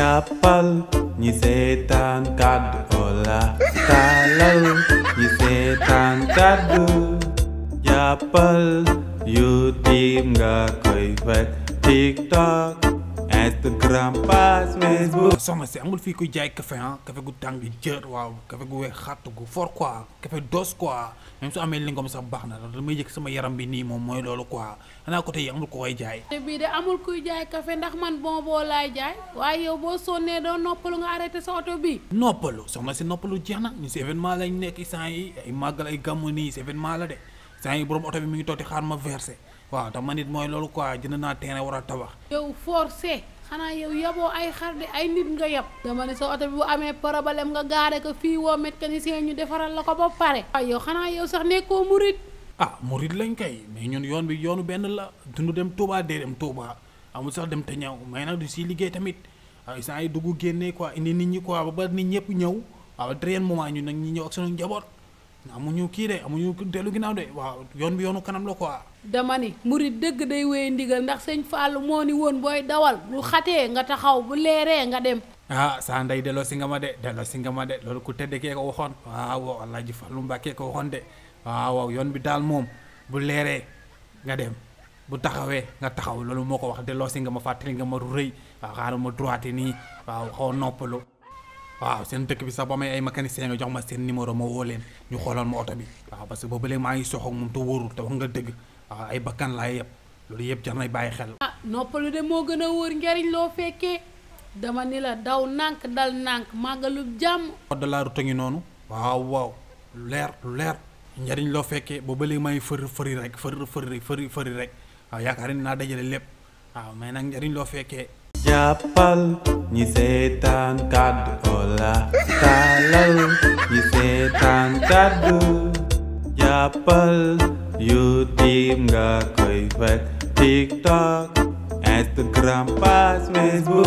jàppal ñi seetaan kàddu Ola taalal ñi seetaan kàddu jàppal YouTube nga koy fekk TikTok Instagram page Facebook. soxna si amul fii kuy jaay café café gu tàng jër waaw café gu weex xàtt gu fort quoi café dos quoi même su amee lingom sax baax na damay yëg sama yaram bi nii moom mooy loolu quoi xanaa côté yi amul ko koy jaay. te bii de amul kuy jaay café ndax man bonbon laay jaay waaye yow boo sonnee doo noppalu nga arrêté sa oto bi. noppalu soxna si noppalu jeex na ñu si événement lañ nekk instant yi ay màggal ay gàmmu nii si événement la de instant yi borom oto bi mi ngi toog di xaar ma versé waaw te man it mooy loolu quoi jënd naa terrain war a tabax. yow forcé xanaa yow yaboo ay xar de ay nit nga yab. dama ne sa oto bi bu amee problème nga gaare ko fii woo mécanicien ñu defaral la ko ba pare. waaye yow xanaa yow sax nekkoo murit. ah murit lañ kay mais ñun yoon bi yoonu benn la dundu dem Touba dee dem Touba amul sax dem te ñëw mais nag du si liggéey tamit ay saa yi dugg génnee quoi indi nit ñi quoi ba nit ñëpp ñëw waaw dernier moment ñu nag ñi ñëw ak sunu njaboot amuñu kii de amuñu dellu ginnaaw de waaw yoon bi yoonu kanam la quoi. dama ni murit dëgg day wéy ndigal ndax sëñ Fallou moo ni woon booy dawal bu xatee nga taxaw bu leeree nga dem. ah saa ndey delloo si nga ma de delloo si nga ma de loolu ku tedd kee ko waxoon waaw Alaaji Fallu Mbàkke ko waxoon de waaw yoon bi daal moom bu leeree nga dem bu taxawee nga taxaw loolu moo ko wax delloo si nga ma fàttali nga ma ru rëy waaw xaaral ma droite nii waaw xaw noppalu waaw seen dëkk bi sax ba may ay mécanicien nga jox ma seen numéro ma woo leen ñu xoolal ma oto bi waaw parce que boobu léegi maa ngi soxoog moom te wóorul te wax nga dëgg waaw ay bakkan laay yëpp loolu yëpp jar nay bàyyi xel. ah noppalu de moo gën a wóor njariñ loo fekkee dama ni la daw nànk dal nànk màggalu jàmm. code de la route ngi noonu waaw waaw lu leer njariñ loo fekkee boobu léegi maa ngi fëri rek waaw yaakaar ni naa dajale lépp waaw mais nag njariñ loo fekkee. jàppal ñi seetaan kàddu Ola taalal ñi seetaan kàddu jàppal YouTube nga koy fekk TikTok Instagram page Facebook.